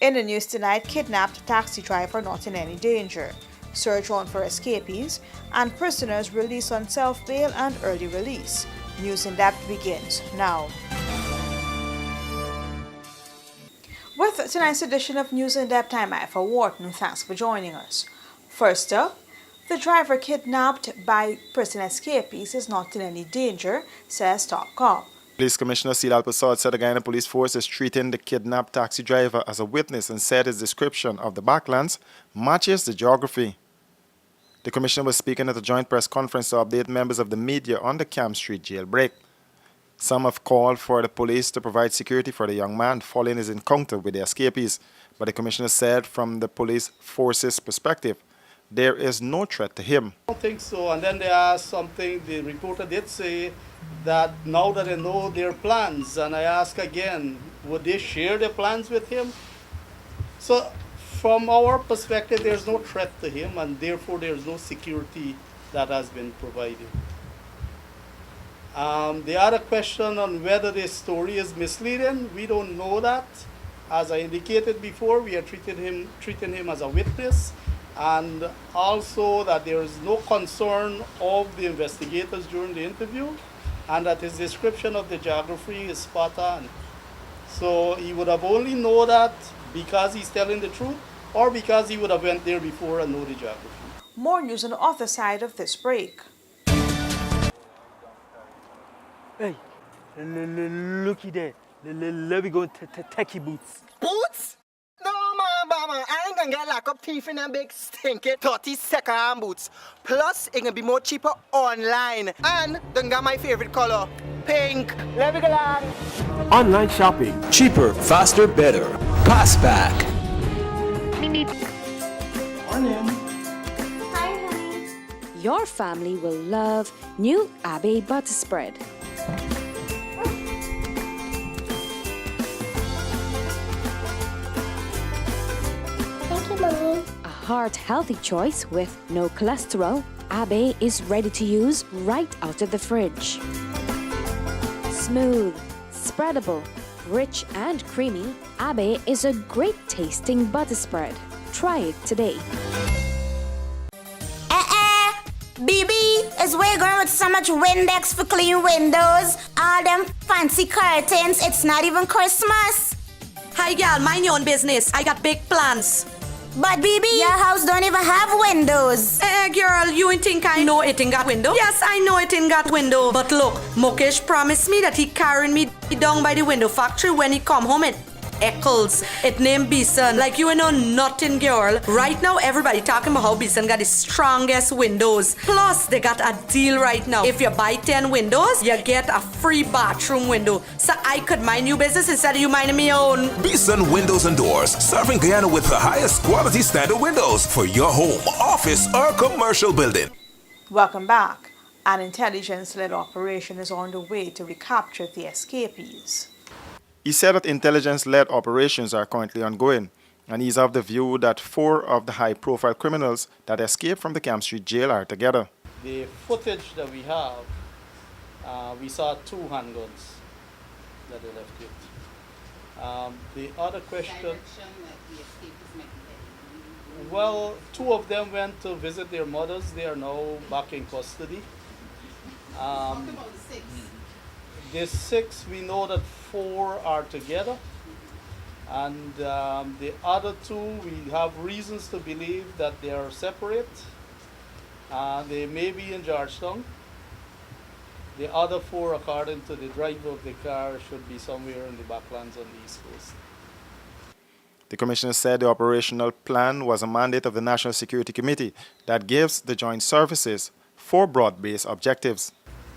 In the news tonight, kidnapped taxi driver not in any danger. Search on for escapees and prisoners released on self-bail and early release. News in Depth begins now. With tonight's edition of News in Depth, I'm Ifa Wharton. Thanks for joining us. First up, the driver kidnapped by prison escapees is not in any danger, says Top Cop. Police Commissioner Ceal Alpasad said the Guyana Police Force is treating the kidnapped taxi driver as a witness and said his description of the backlands matches the geography. The Commissioner was speaking at a joint press conference to update members of the media on the Camp Street jailbreak. Some have called for the police to provide security for the young man following his encounter with the escapees, but the Commissioner said from the police force's perspective, there is no threat to him. I don't think so. And then they asked something, the reporter did say that now that they know their plans, and I ask again, would they share their plans with him? So from our perspective, there's no threat to him, and therefore there's no security that has been provided. The other question on whether this story is misleading, we don't know that. As I indicated before, we are treating him as a witness, and also that there is no concern of the investigators during the interview, and that his description of the geography is spot on. So he would have only known that because he's telling the truth, or because he would have went there before and know the geography. More news on the other side of this break. Hey, looky there. Let me go techie boots. Boots? No, man. I ain't gonna get lock up teeth in them big stinky 30-second boots. Plus, it can be more cheaper online. And then got my favorite color, pink. Let me go along. Online shopping. Cheaper, faster, better. Passback. Hi, honey. Your family will love new Abbey butter spread. Thank you, Mommy. A heart-healthy choice with no cholesterol. Abbey is ready to use right out of the fridge. Smooth, spreadable, rich and creamy, Abbey is a great tasting butter spread. Try it today. BB is way going with so much Windex for clean windows. All them fancy curtains. It's not even Christmas. Hi, gal. Mind your own business. I got big plans. But BB, your house don't even have windows. Girl, you ain't think I know it ain't got window? Yes, I know it ain't got window. But look, Mukesh promised me that he carrying me down by the window factory when he come home at Eccles. It named Bison. Like you know nothing, girl. Right now, everybody talking about how Bison got the strongest windows. Plus, they got a deal right now. If you buy 10 windows, you get a free bathroom window. So I could mind your business instead of you minding me own. Bison Windows and Doors, serving Guyana with the highest quality standard windows for your home, office, or commercial building. Welcome back. An intelligence-led operation is on the way to recapture the escapees. He said that intelligence-led operations are currently ongoing, and he's of the view that 4 of the high-profile criminals that escaped from the Camp Street jail are together. The footage that we have, we saw 2 handguns that they left with. The other question, well, 2 of them went to visit their mothers. They are now back in custody. The 6, we know that 4 are together, and the other 2, we have reasons to believe that they are separate. They may be in Georgetown. The other 4, according to the driver of the car, should be somewhere in the backlands on the East Coast. The Commissioner said the operational plan was a mandate of the National Security Committee that gives the joint services 4 broad-based objectives.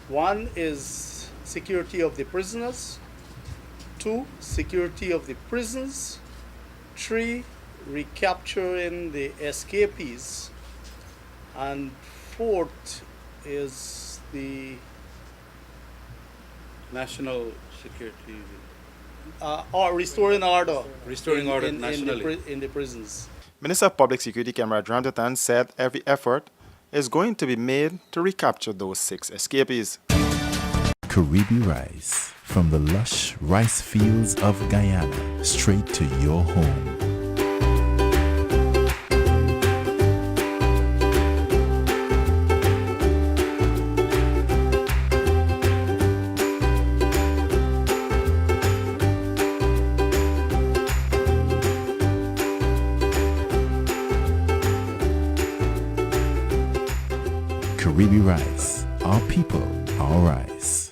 1 is security of the prisoners, 2, security of the prisons, 3, recapturing the escapees, and 4th is the national security. Or restoring order. Restoring order nationally. In the prisons. Minister of Public Security Cameron Ramjatan said every effort is going to be made to recapture those 6 escapees. Caribbean rice from the lush rice fields of Guyana straight to your home. Caribbean Rice. Our people, our rice.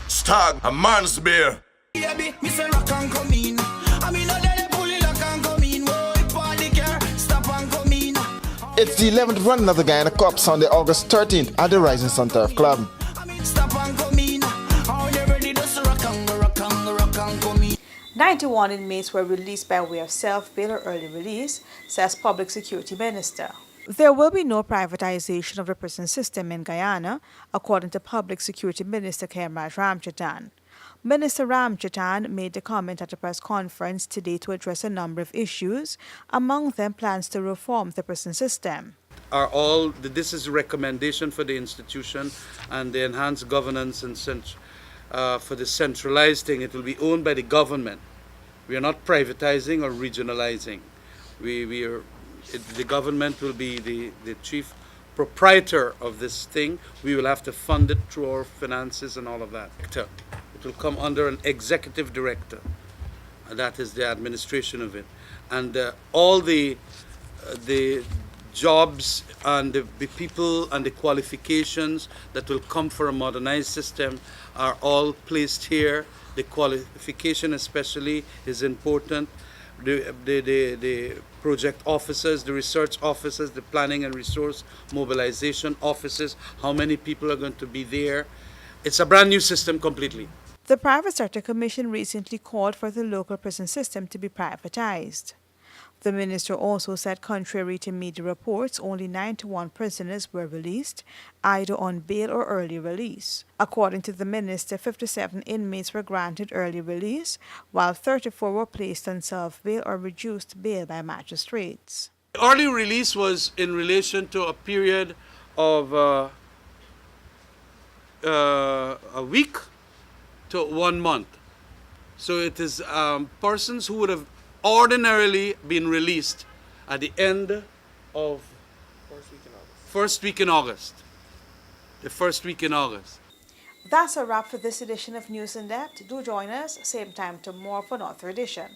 Stag, a man's beer. It's the 11th running of the Guyana Cup, Sunday, August 13th at the Rising Sun Turf Club. 91 inmates were released by way of self-bail or early release, says Public Security Minister. There will be no privatization of the prison system in Guyana, according to Public Security Minister Khemraj Ramchatan. Minister Ramchatan made the comment at a press conference today to address a number of issues, among them plans to reform the prison system. This is a recommendation for the institution and the enhanced governance and for the centralized thing. It will be owned by the government. We are not privatizing or regionalizing. The government will be the chief proprietor of this thing. We will have to fund it through our finances and all of that. It will come under an executive director. And that is the administration of it. And all the jobs and the people and the qualifications that will come for a modernized system are all placed here. The qualification especially is important. The project officers, the research officers, the planning and resource mobilization officers, how many people are going to be there. It's a brand new system completely. The Private Sector Commission recently called for the local prison system to be privatized. The minister also said, contrary to media reports, only 91 prisoners were released, either on bail or early release. According to the minister, 57 inmates were granted early release, while 34 were placed on self-bail or reduced bail by magistrates. Early release was in relation to a period of a week to 1 month. So it is persons who would have ordinarily been released at the end of first week in August. The first week in August. That's a wrap for this edition of News in Depth. Do join us same time tomorrow for another edition.